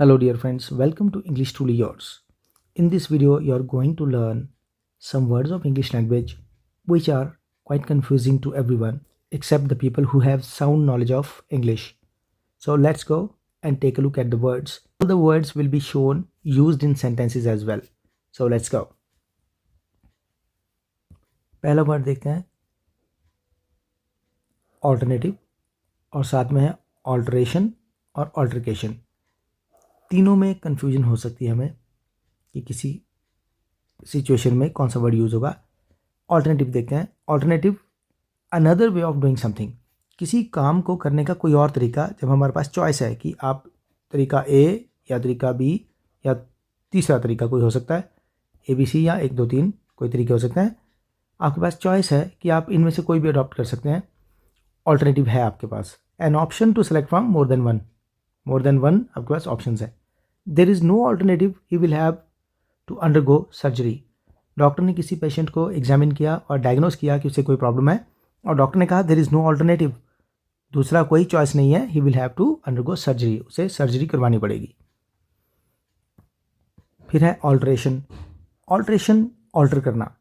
Hello dear friends, welcome to English Truly Yours. In this video, you are going to learn some words of English language which are quite confusing to everyone except the people who have sound knowledge of English. So let's go and take a look at the words. All the words will be shown used in sentences as well. So let's go. पहला word देखते हैं alternative और साथ में है alteration और altercation. तीनों में कन्फ्यूजन हो सकती है हमें कि किसी सिचुएशन में कौन सा वर्ड यूज़ होगा। ऑल्टरनेटिव देखते हैं। Alternative another way of doing something, किसी काम को करने का कोई और तरीका। जब हमारे पास चॉइस है कि आप तरीका ए या तरीका बी या तीसरा तरीका कोई हो सकता है, ABC या 1 2 3 कोई तरीके हो सकते हैं, आपके पास चॉइस है कि आप इनमें से कोई भी अडॉप्ट कर सकते हैं। ऑल्टरनेटिव है आपके पास, an option to select from more than one आपके पास ऑप्शन है। There is no alternative, he will have to undergo surgery. Doctor ने किसी पेशेंट को एग्जामिन किया और डायग्नोज किया कि उसे कोई प्रॉब्लम है और डॉक्टर ने कहा देर इज़ नो ऑल्टरनेटिव, दूसरा कोई चॉइस नहीं है, he will have to undergo surgery, उसे सर्जरी करवानी पड़ेगी। फिर है ऑल्टरेशन। ऑल्टरेशन ऑल्टर करना,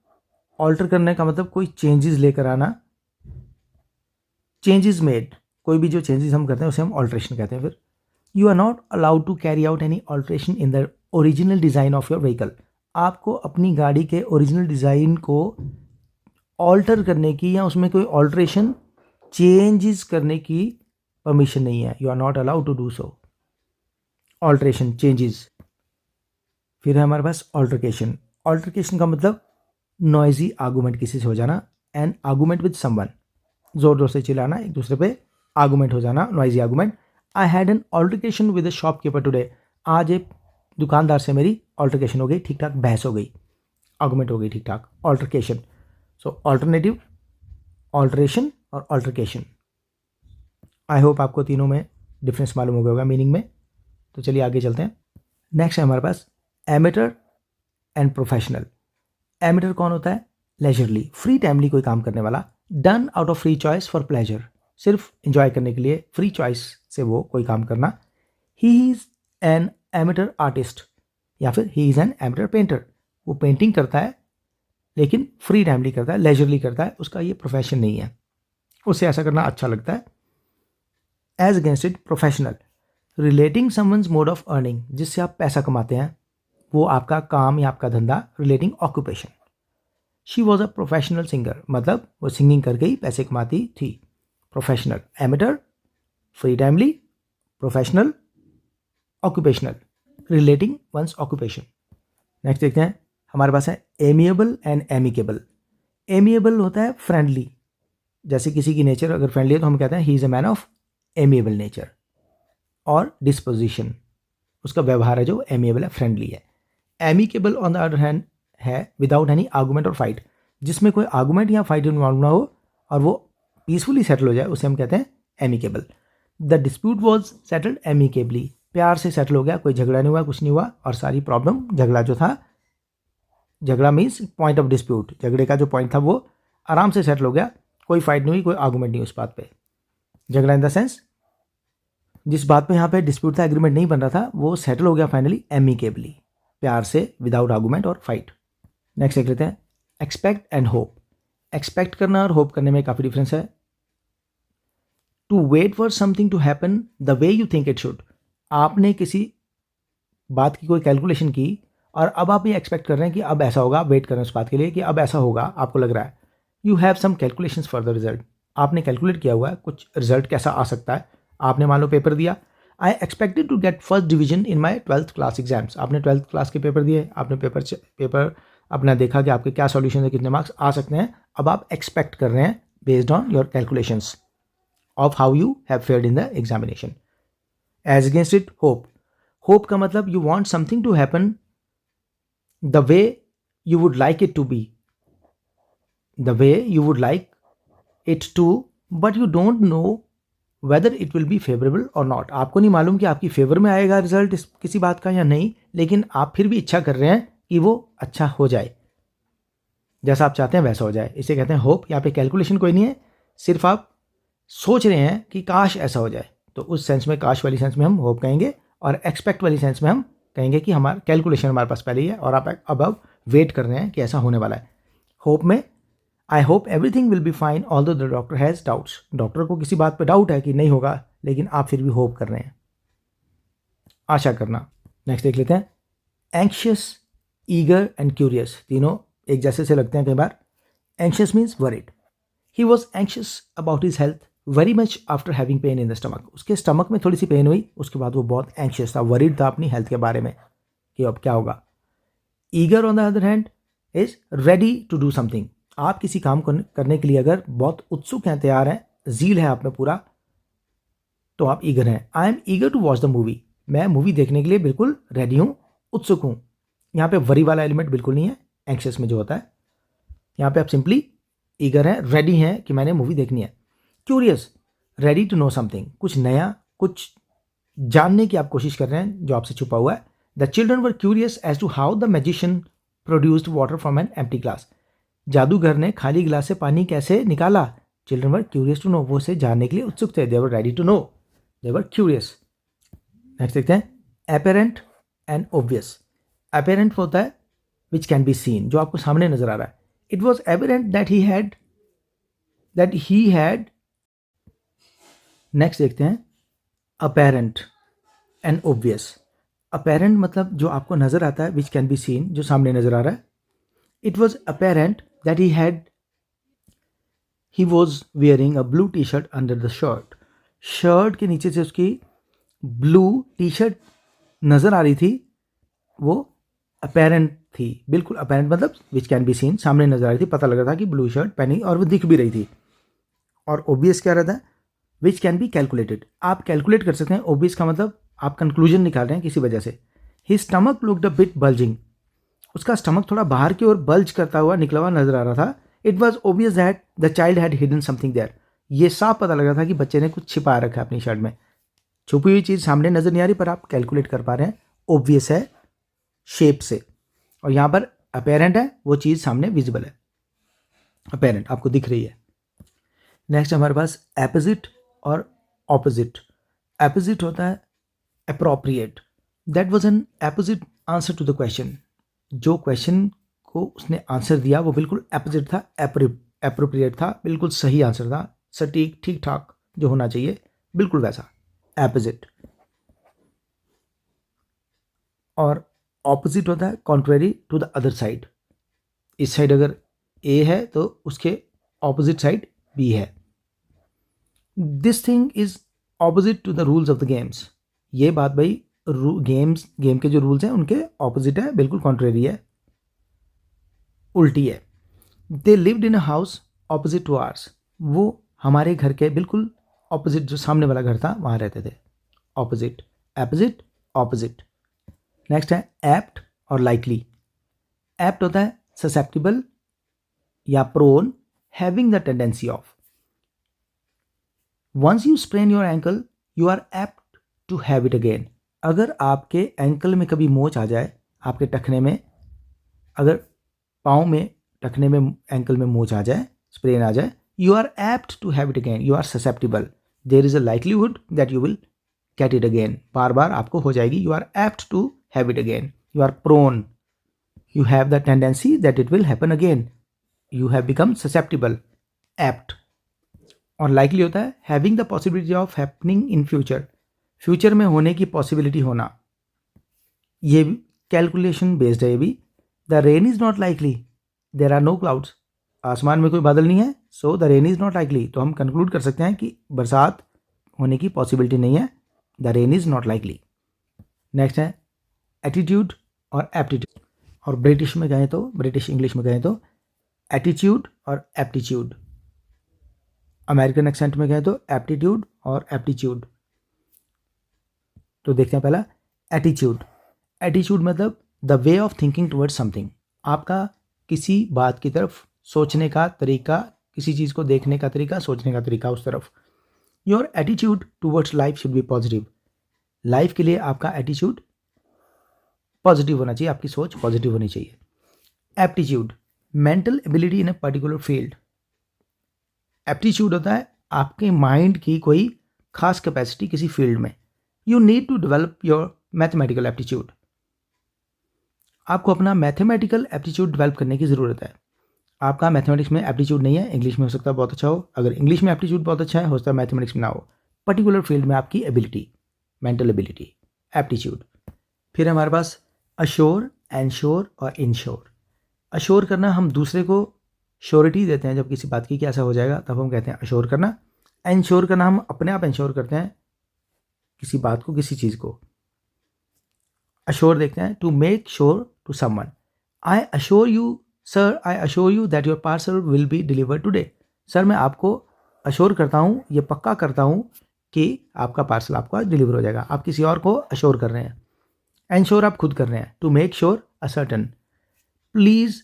ऑल्टर करने का मतलब कोई चेंजेस लेकर आना, चेंजेस मेड, कोई भी जो चेंजेस हम करते हैं उसे हम ऑल्टरेशन कहते हैं। फिर you are not allowed to carry out any alteration in the original design of your vehicle. आपको अपनी गाड़ी के ओरिजिनल डिज़ाइन को ऑल्टर करने की या उसमें कोई ऑल्टरेशन चेंजेस करने की परमिशन नहीं है। You are not allowed to do so. Alteration changes. फिर है हमारे पास ऑल्टरकेशन। ऑल्टरकेशन का मतलब नॉइजी आर्गूमेंट किसी से हो जाना, एन आर्गूमेंट विद समवन, जोर जोर से चिल्लाना, एक दूसरे पे आर्गूमेंट हो जाना, noisy argument. I had an altercation with the shopkeeper today, आज एक दुकानदार से मेरी ऑल्टरकेशन हो गई, ठीक ठाक बहस हो गई, आर्गूमेंट हो गई ठीक ठाक, ऑल्टरकेशन। सो ऑल्टरनेटिव, ऑल्टरेशन और ऑल्टरकेशन। आई होप आपको तीनों में डिफरेंस मालूम हो गया होगा मीनिंग में। तो चलिए आगे चलते हैं। नेक्स्ट है हमारे पास एमेटर एंड प्रोफेशनल। एमेटर कौन होता है? लेजरली, फ्री टाइमली कोई काम करने वाला, done out of free choice for pleasure, सिर्फ इंजॉय करने के लिए फ्री चॉइस से वो कोई काम करना। He is an amateur artist या फिर he is an amateur painter, वो पेंटिंग करता है लेकिन फ्री टाइमली करता है, लेजरली करता है, उसका ये प्रोफेशन नहीं है, उसे ऐसा करना अच्छा लगता है। As against it professional, relating someone's mode of earning, जिससे आप पैसा कमाते हैं, वो आपका काम या आपका धंधा। Relating occupation. She was a professional singer, मतलब वो सिंगिंग करके ही पैसे कमाती थी। Professional, amateur, free timely, professional, occupational, relating one's occupation. Next देखते हैं, हमारे पास है एमिएबल एंड एमिकेबल। एमिएबल होता है फ्रेंडली, जैसे किसी की नेचर अगर फ्रेंडली है तो हम कहते हैं he is a man of amiable nature. और डिस्पोजिशन, उसका व्यवहार है जो एमिएबल है, फ्रेंडली है। Amicable on the other hand है विदाउट एनी आर्गूमेंट और फाइट, जिसमें कोई आर्गूमेंट या फाइट इन्वॉल्व ना हो और वो पीसफुली सेटल हो जाए, उसे हम कहते हैं amicable. The dispute was settled amicably, प्यार से सेटल हो गया, कोई झगड़ा नहीं हुआ, कुछ नहीं हुआ और सारी प्रॉब्लम, झगड़ा जो था, झगड़ा मीन्स पॉइंट ऑफ डिस्प्यूट, झगड़े का जो पॉइंट था वो आराम से सेटल हो गया, कोई फाइट नहीं हुई, कोई आर्गूमेंट नहीं उस बात पे। झगड़ा इन द सेंस जिस बात पे यहाँ पे डिस्प्यूट था, एग्रीमेंट नहीं बन रहा था, वो सेटल हो गया फाइनली एमिकेबली, प्यार से, विदाउट आर्गूमेंट और फाइट। नेक्स्ट देख लेते हैं एक्सपेक्ट एंड होप। एक्सपेक्ट करना और होप करने में काफ़ी डिफरेंस है। To wait for something to happen the way you think it should, आपने किसी बात की कोई कैलकुलेशन की और अब आप ये एक्सपेक्ट कर रहे हैं कि अब ऐसा होगा, आप वेट कर रहे हैं उस बात के लिए कि अब ऐसा होगा, आपको लग रहा है। You have some calculations for the result, आपने कैलकुलेट किया हुआ है कुछ रिजल्ट कैसा आ सकता है। आपने मान लो पेपर दिया, I expected to get first division in my 12th class exams, आपने 12th क्लास के पेपर दिए, आपने पेपर अपना देखा कि आपके क्या सॉल्यूशन है, कितने मार्क्स आ सकते हैं, अब आप एक्सपेक्ट कर रहे हैं based on your calculations of how you have fared in the examination. As against it hope. Hope का मतलब you want something to happen the way you would like it to be, the way you would like it to, but you don't know whether it will be favourable और not, आपको नहीं मालूम कि आपकी favour में आएगा result किसी बात का या नहीं, लेकिन आप फिर भी इच्छा कर रहे हैं कि वो अच्छा हो जाए, जैसा आप चाहते हैं वैसा हो जाए, इसे कहते हैं होप। यहाँ पे कैलकुलेशन कोई नहीं है, सिर्फ आप सोच रहे हैं कि काश ऐसा हो जाए, तो उस सेंस में, काश वाली सेंस में हम होप कहेंगे। और एक्सपेक्ट वाली सेंस में हम कहेंगे कि हमारा कैलकुलेशन हमारे पास पहले ही है और आप अब वेट कर रहे हैं कि ऐसा होने वाला है। होप में I hope everything will be fine although the doctor has doubts. Doctor को किसी बात पे डाउट है कि नहीं होगा, लेकिन आप फिर भी होप कर रहे हैं, आशा करना। नेक्स्ट देख लेते हैं। एंक्शियस, ईगर एंड क्यूरियस, तीनों एक जैसे से लगते हैं कई बार। Anxious means worried. He was anxious about his health very much after having pain in the stomach. उसके स्टमक में थोड़ी सी पेन हुई, उसके बाद वो बहुत एंक्शियस था, वरीड था अपनी हेल्थ के बारे में कि अब क्या होगा। Eager on the other hand is ready to do something. आप किसी काम को करने के लिए अगर बहुत उत्सुक हैं, तैयार हैं, जील है आप में पूरा, तो आप ईगर हैं। I am eager to watch the movie. मैं मूवी देखने के लिए बिल्कुल रेडी हूँ, उत्सुक हूँ। यहाँ पे वरी वाला एलिमेंट बिल्कुल नहीं है एंक्शियस में जो होता है। यहाँ पे आप सिंपली ईगर हैं, रेडी हैं कि मैंने मूवी देखनी है। Curious, ready to know something, कुछ नया, कुछ जानने की आप कोशिश कर रहे हैं जो आपसे छुपा हुआ है। The children were curious as to how the magician produced water from an empty glass. जादूगर ने खाली गिलास से पानी कैसे निकाला। Children were curious to know, वो उसे जानने के लिए उत्सुक थे। They were ready to know, they were curious. Next देखते हैं। Apparent and obvious. अपेरेंट होता है विच कैन बी सीन, जो आपको सामने नजर आ रहा है। It was evident that he had. Next देखते हैं अपेरेंट एंड ऑब्वियस। अपेरेंट मतलब जो आपको नजर आता है, विच कैन बी सीन, जो सामने नजर आ रहा है। It was apparent that he was wearing a blue T shirt under the shirt. Shirt के नीचे से उसकी ब्लू टी शर्ट नजर आ रही थी, वो अपेरेंट थी। बिल्कुल अपेरेंट मतलब विच कैन बी सीन, सामने नजर आ रही थी, पता लग रहा था कि ब्लू शर्ट पहनी और वो दिख भी रही थी। और ओबियस क्या रहता है, विच कैन बी कैलकुलेटेड। आप कैलकुलेट कर सकते हैं। ओबियस का मतलब आप कंक्लूजन निकाल रहे हैं किसी वजह से। He stomach looked a bit bulging. उसका स्टमक थोड़ा बाहर की ओर बल्ज करता हुआ निकला हुआ नजर आ रहा था। It was obvious that the child had hidden something there. ये साफ पता लग रहा था कि बच्चे ने कुछ छिपा रखा है अपनी शर्ट में। छुपी हुई चीज़ सामने नजर नहीं आ रही, पर आप कैलकुलेट कर पा रहे हैं। ओबियस है शेप से, और यहाँ पर अपेरेंट है, वो चीज़ सामने विजिबल है, अपेरेंट आपको दिख रही है। नेक्स्ट हमारे पास एपोजिट और ऑपोजिट। एपोजिट होता है appropriate. That was an apposite answer to the question. जो क्वेश्चन को उसने आंसर दिया वो बिल्कुल एपोजिट था, एप्रोप्रिएट था, बिल्कुल सही आंसर था, सटीक, ठीक ठाक जो होना चाहिए, बिल्कुल वैसा, एपोजिट। और ऑपोजिट होता है contrary to the other side. इस साइड अगर ए है तो उसके ऑपोजिट साइड बी है। This thing is opposite to the rules of the games. ये बात भाई गेम के जो रूल्स हैं उनके ऑपोजिट है, बिल्कुल कॉन्ट्रेरी है, उल्टी है। They lived in a house opposite to ours. वो हमारे घर के बिल्कुल ऑपोजिट, जो सामने वाला घर था वहाँ रहते थे। Opposite, apposite, opposite. नेक्स्ट है एप्ट और लाइकली। एप्ट होता है ससेप्टिबल या prone, having the tendency of. Once you sprain your ankle you are apt to have it again. अगर आपके एंकल में कभी मोच आ जाए, आपके टखने में, अगर पाँव में, टखने में, एंकल में मोच आ जाए, स्प्रेन आ जाए, you are apt to have it again, you are susceptible, there is a likelihood that you will get it again. बार बार आपको हो जाएगी। You are apt to have it again, you are prone, you have the tendency that it will happen again, you have become susceptible, apt। और likely होता है having the possibility of happening in future, future में होने की possibility होना। ये calculation based है। ये भी the rain is not likely, there are no clouds, आसमान में कोई बादल नहीं है, so the rain is not likely. तो हम कंक्लूड कर सकते हैं कि बरसात होने की पॉसिबिलिटी नहीं है, the rain is not likely. Next है एटीट्यूड और एप्टीट्यूड। और ब्रिटिश में कहें तो, ब्रिटिश इंग्लिश में कहें तो एटीट्यूड और एप्टीट्यूड। अमेरिकन एक्सेंट में कहें तो एप्टीट्यूड और एप्टीट्यूड। तो देखते हैं पहला एटीट्यूड। एटीट्यूड मतलब the way of thinking towards something, आपका किसी बात की तरफ सोचने का तरीका, किसी चीज़ को देखने का तरीका, सोचने का तरीका उस तरफ। Your attitude towards life should be positive. Life के लिए आपका एटीट्यूड पॉजिटिव होना चाहिए, आपकी सोच पॉजिटिव होनी चाहिए। Aptitude, mental ability in a particular field. Aptitude होता है आपके माइंड की कोई खास कैपेसिटी किसी फील्ड में। You need to develop your mathematical aptitude. आपको अपना मैथमेटिकल एप्टीट्यूड डेवलप करने की ज़रूरत है। आपका मैथमेटिक्स में एप्टीट्यूड नहीं है, इंग्लिश में हो सकता है बहुत अच्छा हो। अगर इंग्लिश में एप्टीट्यूड बहुत अच्छा है, हो सकता है मैथमेटिक्स में ना हो। पर्टिकुलर फील्ड में आपकी एबिलिटी, मेंटल एबिलिटी, एप्टीट्यूड। फिर हमारे पास अश्योर, एंश्योर और इंश्योर। अश्योर करना, हम दूसरे को श्योरिटी देते हैं जब किसी बात की कि ऐसा हो जाएगा, तब हम कहते हैं अश्योर करना। एंश्योर करना, हम अपने आप एंश्योर करते हैं किसी बात को, किसी चीज़ को। अश्योर देखते हैं, to make sure to someone. I assure you sir, I assure you that your parcel will be delivered today. Sir, मैं आपको अश्योर करता हूँ, ये पक्का करता हूँ कि आपका पार्सल आपको आज डिलीवर हो जाएगा। आप किसी और को अश्योर कर रहे हैं। एंश्योर आप खुद कर रहे हैं, to make sure ascertain. Please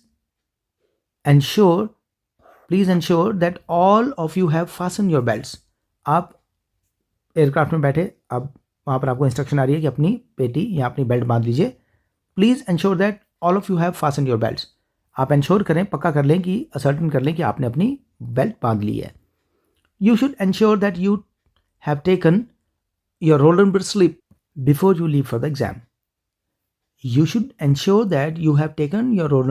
ensure that all of you have fasten your belts. आप एयरक्राफ्ट में बैठे, अब वहाँ पर आपको इंस्ट्रक्शन आ रही है कि अपनी पेटी या अपनी बेल्ट बांध लीजिए। Please ensure that all of you have fasten your belts. आप एंश्योर करें, पक्का कर लें, कि असर्टन कर लें कि आपने अपनी बेल्ट बांध ली है। You should ensure that you have taken your roll number slip before you leave for the exam. You should ensure that you have taken your roll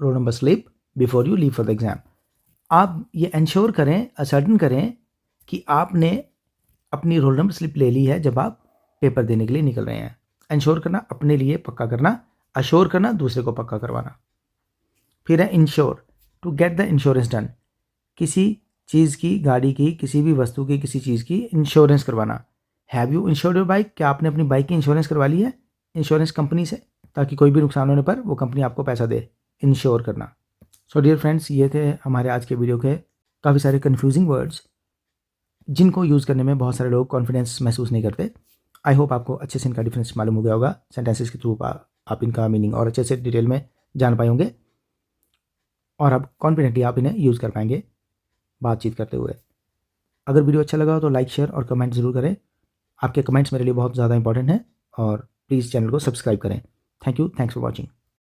number slip before you leave for the exam. आप ये ensure करें, ascertain करें कि आपने अपनी roll number slip ले ली है जब आप पेपर देने के लिए निकल रहे हैं। इंश्योर करना, अपने लिए पक्का करना। अश्योर करना, दूसरे को पक्का करवाना। फिर है ensure, to get the insurance done. किसी चीज़ की, गाड़ी की, किसी भी वस्तु की, किसी चीज़ की इंश्योरेंस करवाना। Have you insured your bike? क्या आपने अपनी बाइक की इंश्योरेंस करवा ली है इंश्योरेंस कंपनी से, ताकि कोई भी नुकसान होने पर वो कंपनी आपको पैसा दे। इंश्योर करना। सो डियर फ्रेंड्स, ये थे हमारे आज के वीडियो के काफ़ी सारे कन्फ्यूजिंग वर्ड्स जिनको यूज़ करने में बहुत सारे लोग कॉन्फिडेंस महसूस नहीं करते। आई होप आपको अच्छे से इनका डिफरेंस मालूम हो गया होगा। सेंटेंसेस के थ्रू आप इनका मीनिंग और अच्छे से डिटेल में जान पाए होंगे और आप कॉन्फिडेंटली आप इन्हें यूज़ कर पाएंगे बातचीत करते हुए। अगर वीडियो अच्छा लगा हो तो लाइक, शेयर और कमेंट ज़रूर करें। आपके कमेंट्स मेरे लिए बहुत ज़्यादा इंपॉर्टेंट हैं। और प्लीज़ चैनल को सब्सक्राइब करें। Thank you, thanks for watching.